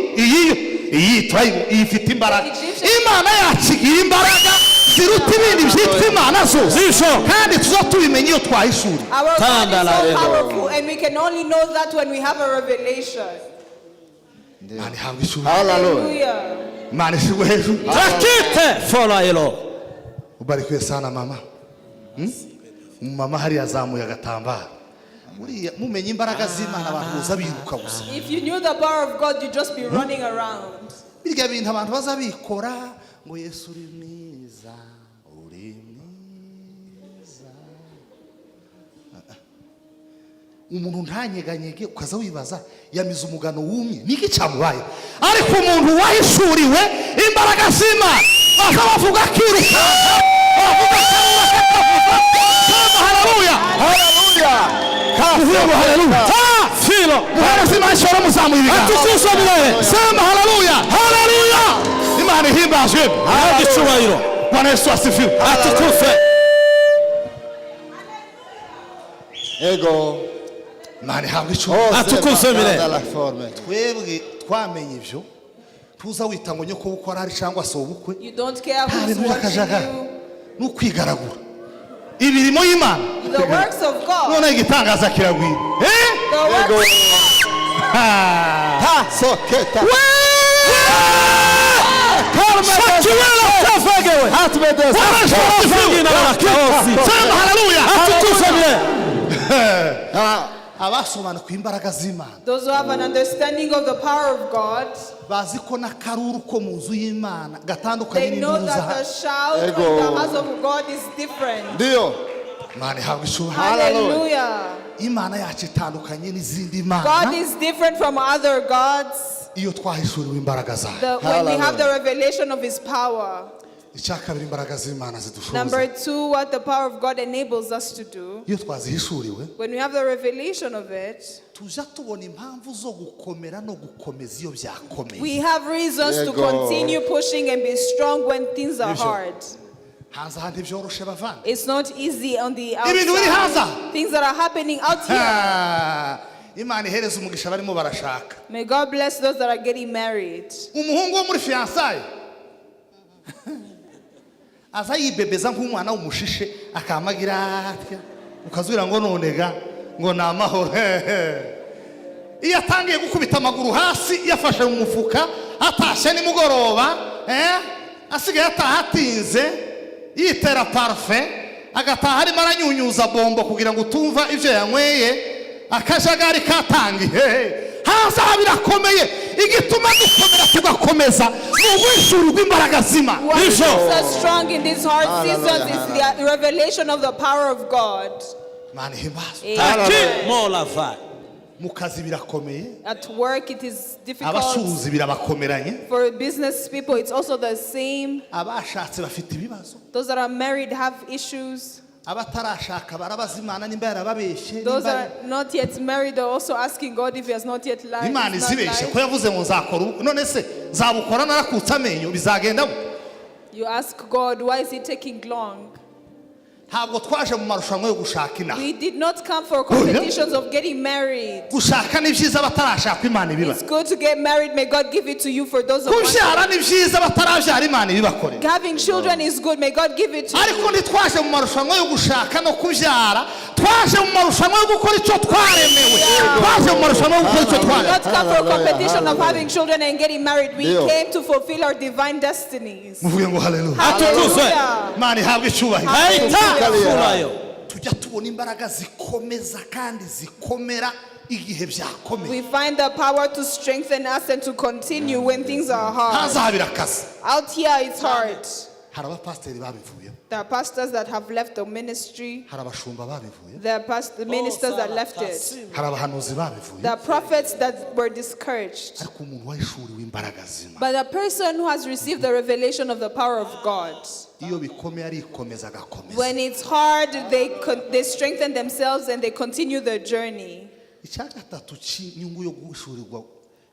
ifite imbaraga. Imana yacigira imbaraga ziruta ibindi byitwa Imana zose kandi tuzotubimenye iyo twahishura. Our God is so powerful and we can only know that when we have a revelation. Hallelujah. Mani shigwe hejuru. Takite fola elo. Ubarikiwe sana mama. Mama hari yazamuye agatambara. Mumenye imbaraga z'Imana abantu bazabiruka gusa. If you knew the power of God, you'd just be running around. Birya bintu abantu bazabikora ngo Yesu uri mwiza uri mwiza. Umuntu ntanyeganyege ukaza wibaza yamize umugano wumye niki cyamubaye ariko umuntu wahishuriwe imbaraga z'Imana bavuga kiruka bavuga haleluya haleluya haleluya filo mwana shora muzamu ibiga atusubire sema haleluya haleluya Imana ihimbaje icyubahiro Bwana Yesu asifiwe atukufe ego Mani habwe icyubahiro. Atukusomere. Twebwe twamenye ibyo tuza wita ngo nyoko gukora ari cyangwa se ubukwe. You don't care Nta who's bintu watching by'akajagari you. n'ukwigaragura imirimo y'Imana. The works of God. None igitangaza kiragwira. The works of God. Ha soketa. Abasobanukiwe imbaraga z'Imana Those who have an understanding of the power of God, bazi ko n'akaruru ko mu nzu y'Imana gatandukanye they know n'induru that the zahabu. shout in the house of God is different. Ndio. Imana ihabwe icyubahiro. Hallelujah. Imana yacu itandukanye n'izindi God mana is different from other gods. iyo twahishuriwe imbaraga zayo. When we have the revelation of His power. Icya kabiri imbaraga z'Imana zidushoboza Number two, what the power of God enables us to do. iyo twazihishuriwe When we have the revelation of it, tujya tubona impamvu zo gukomera no gukomeza iyo byakomeye. we have reasons to Yego. continue pushing and be strong when things are Nibyo. hard. hanze aha ntibyoroshe bavanga. It's not easy on the Ibintu biri hanze. outside. Things that are happening out here. Imana ihereza umugisha barimo barashaka. May God bless those that are getting married. Umuhungu wo muri fiyansaye aza yibebeza nk'umwana w'umushishe akamagira atya ukazwira ngo nonega ngo ni amahoro. Iyo atangiye gukubita amaguru hasi yafashe mu mufuka atashye nimugoroba asigaye atahatinze yitera parufe agataha arimo aranyunyuza bombo kugira ngo utumva ibyo yanyweye akajagari katangiye. Haza birakomeye igituma dukomera tugakomeza mu bwishuru bw'imbaraga z'Imana. What makes us strong in these hard seasons is the revelation of the power of God. Imana ihimbaza. Amen. Molava. Mu kazi birakomeye, At work it is difficult. abacuruzi birabakomeranye, For business people it's also the same. abashatse bafite ibibazo, Those that are married have issues. abatarashaka barabaza Imana nimba yarababeshye. Those that are not yet married are also asking God if He has not yet lied. Imana It's not izibeshye lied. ko yavuze ngo nzakora ubukwe, none se nzabukora narakutse amenyo bizagenda. You ask God, why is it taking long? Ntabwo twaje mu marushanwa yo gushaka inaha. We did not come for competitions of getting married. Gushaka ni byiza batarashaka Imana ibiba. It's good to get married. May God give it to you for those who want it. Kubyara ni byiza batarabyara Imana ibibakorera. Having children is good. May God give it to Ariko you. ntitwaje mu marushanwa yo gushaka no kubyara, twaje mu marushanwa yo gukora icyo twaremewe. Twaje mu marushanwa yo gukora icyo We did twaremewe. not come for a competition of Hallelujah. having children and getting married. We Deal. came to fulfill our divine destinies. Muvuge ngo haleluya. Hallelujah. Imana ihabwe icyubahiro. Haita furayo. Tujya tubona imbaraga zikomeza kandi zikomera igihe byakomeye. We find the power to strengthen us and to continue when things are hard. Hazabira akazi. Out here it's hard. Hari abapasiteri babivuye, There are pastors that have left the ministry. hari abashumba babivuye, There are ministers that left it. hari abahanuzi babivuye. There are prophets that were discouraged. Ariko umuntu wahishuriwe imbaraga z'Imana, But a person who has received the revelation of the power of God, iyo bikomeye arikomeza agakomeza. when it's hard, they strengthen themselves and they continue their journey. Icya gatatu cy'inyungu yo guhishurirwa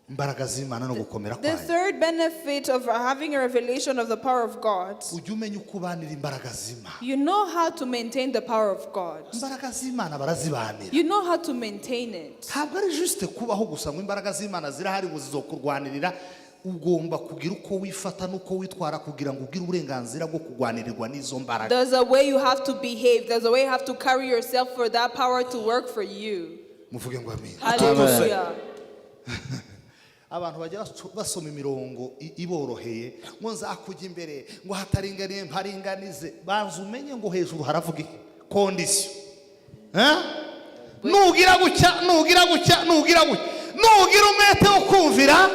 imbaraga z'Imana no gukomera The kwayo, third benefit of having a revelation of the power of God, ujye umenya uko ubanira imbaraga z'Imana. you know how to maintain the power of God. Imbaraga z'Imana barazibanira. You know how to maintain it. Ntabwo ari juste kubaho gusa ngo imbaraga z'Imana zirahari ngo zizokurwanirira. Ugomba kugira uko wifata nuko witwara kugira ngo ugire uburenganzira bwo kugwanirirwa n'izo mbaraga. There's a way you have to behave. There's a way you have to carry yourself for that power to work for you. Muvuge ngo amen. Hallelujah. Abantu bajya basoma imirongo iboroheye ngo nzakujya imbere ngo hataringaniye mparinganize, banza umenye ngo hejuru haravuga iki kondisiyo. Nugira gutya nugira gutya nugira gutya nugira umwete wo kumvira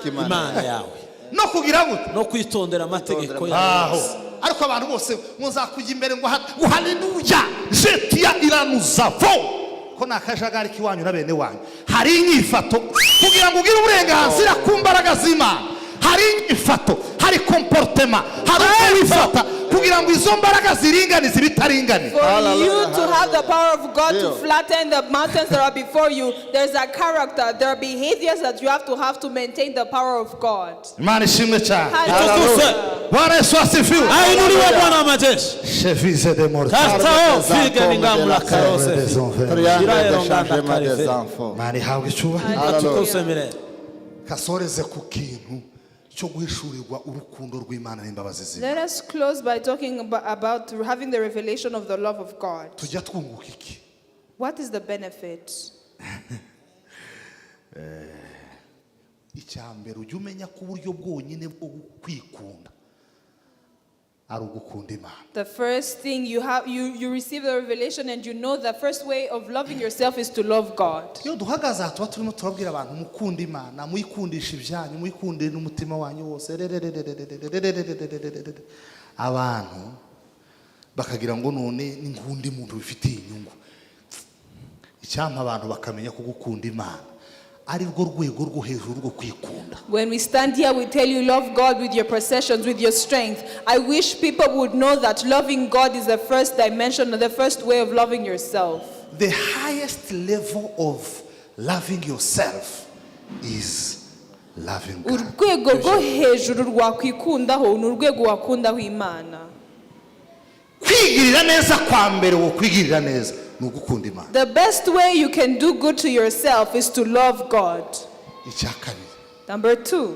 Imana yawe no kugira gutya no kwitondera amategeko aho. yawe. Ariko abantu bose ngo nzakujya imbere ngo haleluya jetiya iranuzavo ko nakajagari kiwanyu na bene wanyu. Hari inyifato kugira ngo ugire uburenganzira ku mbaraga z'Imana. Hari inyifato, hari comportement, hari uko wifata kugira ngo izo mbaraga ziringanize ibitaringaniye. For you to have the power of God to flatten the mountains that are before you, there's a character, there are behaviors that you have to maintain the power of God. Imana ishimwe cyane. Hallelujah. Bwana Yesu asifiwe. Ainuliwe Bwana wa majeshi. Chevize de morte. Kastao figa ningamula karose. Triangle de changement des enfants. Mani hawe icuba. Atukusemere. Kasoreze ku kintu cyo guhishurirwa urukundo rw'Imana n'imbabazi ze. Let us close by talking about having the revelation of the love of God. Tujya twunguka iki? What is the benefit? Icyambere ujye umenya ko uburyo bwonyine bwo kwikunda ari ugukunda Imana. The first thing you receive the revelation and you know the first way of loving yourself is to love God. Iyo duhagaze aha tuba turimo turabwira abantu mukunda Imana, muyikundisha ibyanyu, muyikunde n'umutima wanyu wose. Abantu bakagira ngo none ni ngundi muntu bifitiye inyungu. Icyampa abantu bakamenya ko gukunda Imana ari rwo rwego rwo hejuru rwo kwikunda. When we stand here, we tell you love God with your possessions, with your strength. I wish people would know that loving God is the first dimension, the first way of loving yourself. The highest level of loving yourself is loving God. Urwego rwo hejuru rwakwikundaho ni urwego wakundaho Imana. Kwigirira neza kwa mbere wo kwigirira neza ni ugukunda Imana. The best way you can do good to yourself is to love God. Icya kabiri. Number 2.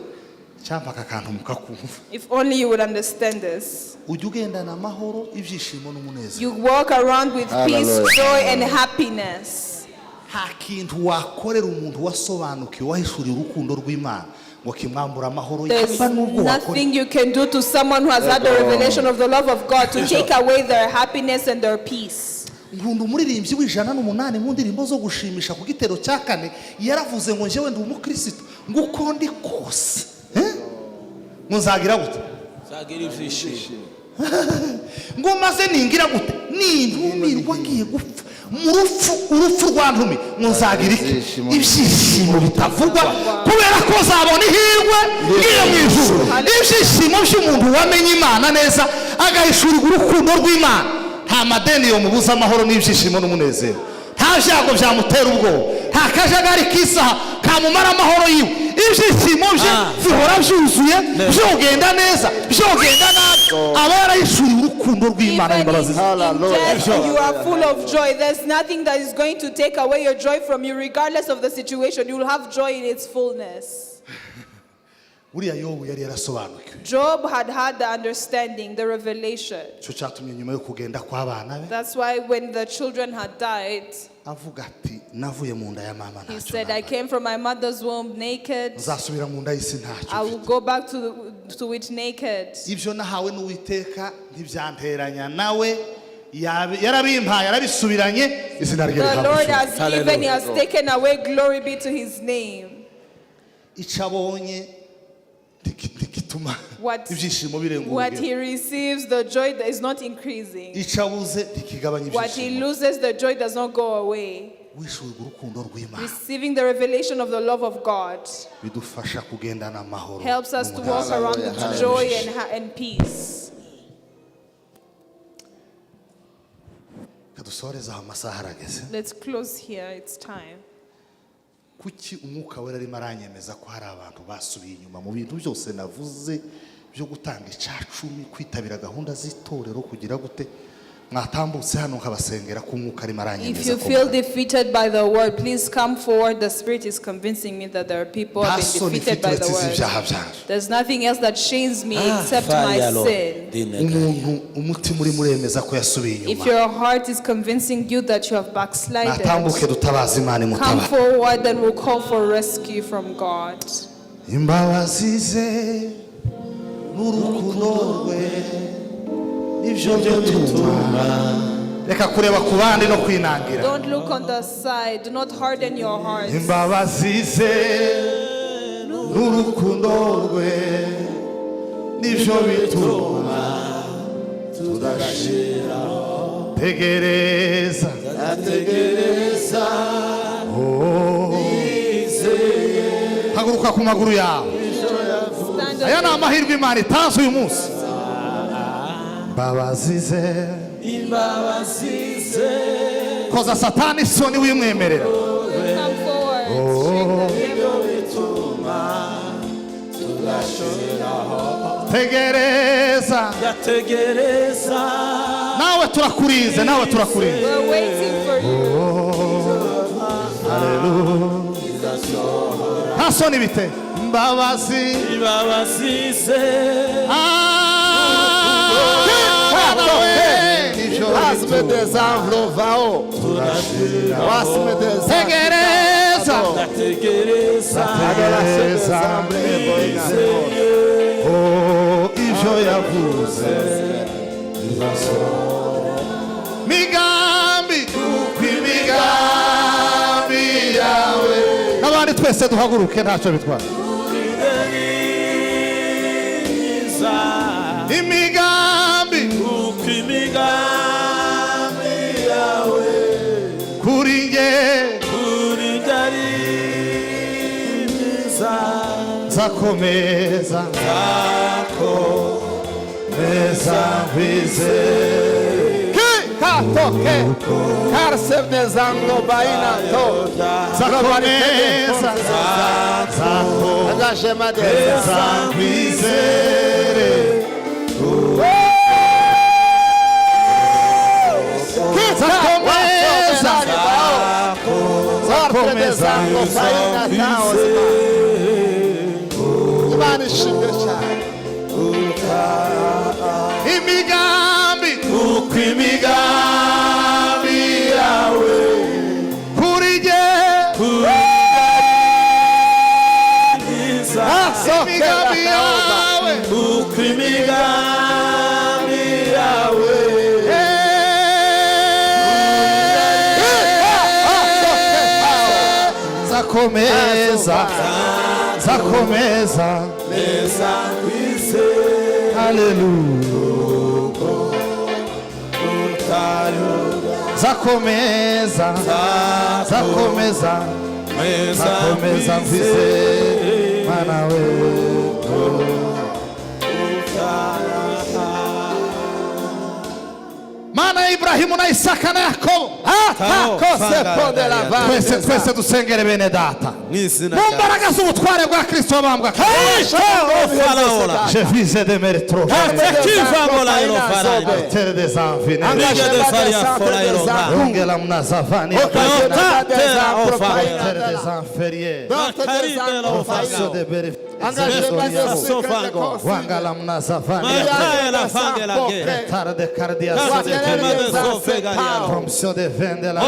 Cyampa kakantu mukakumva. If only you would understand this. Ujye ugendana amahoro, ibyishimo n'umunezero. You walk around with peace, joy, and happiness. Nta kintu wakorera umuntu wasobanukiwe wahishuriye urukundo rw'Imana ngo kimwambura amahoro There's yamba n'ubwo wakora. nothing you can do to someone who has had the revelation of the love of God to take away their happiness and their peace. Nkunda umuririmbyi w'108 mu ndirimbo zo gushimisha ku gitero cya 4 yaravuze ngo njyewe ndi umukristo ngo uko ndi kose ngo nzagira gute Zagira ivyishimo. ngo maze ningira gute nintumirwa ngiye gupfa mu urupfu rwantumi ngo nzagira iki ibyishimo bitavugwa kubera ko zabona ihirwe ngiye mu ijuru. Ibyishimo by'umuntu wamenye Imana neza agahishurirwa urukundo rw'Imana. Nta madeni yo mubuza amahoro n'ibyishimo n'umunezero. Nta byago byamutera ubwoba. Nta kajagari k'isaha kamumara amahoro yiwe. Ibyishimo bye bihora byuzuye byogenda neza byogenda nabi. Aba yarahishuriye urukundo rw'Imana n'imbabazi. Hallelujah. You are full of joy. There's nothing that is going to take away your joy from you, regardless of the situation. You will have joy in its fullness. Uriya Yobu yari yarasobanukiwe. Job had the understanding, the revelation. Cyo cyatumye nyuma yo kugenda kw'abana be. That's why when the children had died, Avuga ati navuye mu nda ya mama he ntacyo. said, I came from my mother's womb naked. Nzasubira mu nda y'isi ntacyo. I will go back to it naked. Ibyo nahawe n'Uwiteka ntibyanteranya nawe yarabimpaye yarabisubiranye izina rye The Lord rihabwa. has given, he has taken away, glory be to his name. Icabonye ntikituma ibyishimo birenga What urugero. he receives, the joy that is not increasing. Icabuze ntikigabanya What he ibyishimo. loses, the joy does not go away. Wishurirwa urukundo rw'Imana Receiving the revelation of the love of God bidufasha kugendana amahoro helps us to walk n'umunezero. around with joy and peace. Kadusoreza aho amasaha arageze. Let's close here. It's time. Kuki umwuka wera arimo aranyemeza ko hari abantu basubiye inyuma mu bintu byose navuze byo gutanga icacumi, kwitabira gahunda z'itorero kugira gute mwatambutse hano nkabasengera ko umwuka arimo If aranyemeza you ko feel defeated by the word, please come forward. The Spirit is convincing me that there are people who have been defeated by the ibyaha word. byanje. There's nothing else that shames me except my sin. Umuntu umutima uri muremeza ko yasubiye If inyuma your heart is convincing you that you have backslided, natambuke dutabaza Imana come imutaba. forward and we'll call for rescue from God. Imbabazi ze n'urukundo rwe nibyo bituma reka kureba ku bandi no kwinangira. Don't look on the side. Do not harden your heart. Imbabazi ze n'urukundo rwe nibyo bituma tudashira. Tegereza haguruka ku maguru yawe. Stand Aya ni up. amahirwe Imana itanze uyu munsi. Imbabazi ze koza Satani isoni wimwemerera. Come forward. Shake the devil. tegereza gategereza nawe turakurize We're waiting for you. nta soni bite mbabazi ibabasise Passe-me des enveloppes, va-o. Passe-me des tegereza gategereza Adoração des enveloppes. ivyo yavuze migambi kuko imigambi yawe n'abandi twese duhaguruke ntacyo bitwara imigambi kuko imigambi yawe kuri nge kuri gari myiza nzakomeza mvize Passe-me des enveloppes, nzakomeza engagement des nzamwizere nzakomeza nzakomeza Imana ishimwe cyane. imigambi kuko imigambi yawe kuri nge imigambi yawe kuko imigambi yawe nzakomeza neza kwise haleluya nzakomeza mvize mana we mana ya Ibrahimu na Isaka na Yakobo twese dusengere bene data mu mbaraga z'ubutware bwa Kristo wabambwa je vise de meritro terre des envies ongela mnazavani terre des inférieurs façon de wangala mnazavani terre de cardia promotion de vin de la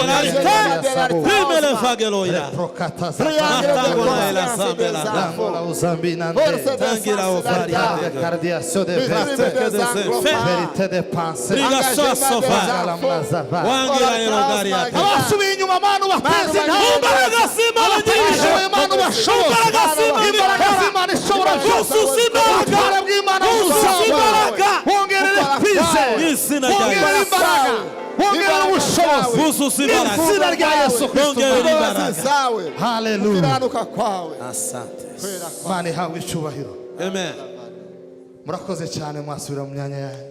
procata la uzambina cardiation de vérité de pensée abasubiye inyuma manu bateze imbaraga z'Imana nyinshi manu bashoboye imbaraga z'Imana ishobora byose ubutware bw'Imana buzamuka hongerere kwize hongerere imbaraga hongerere ubushobozi n'izina rya Yesu Kristo haleluya Mana ihabwe icyubahiro Amen. murakoze cyane mwasubira mu myanya yanyu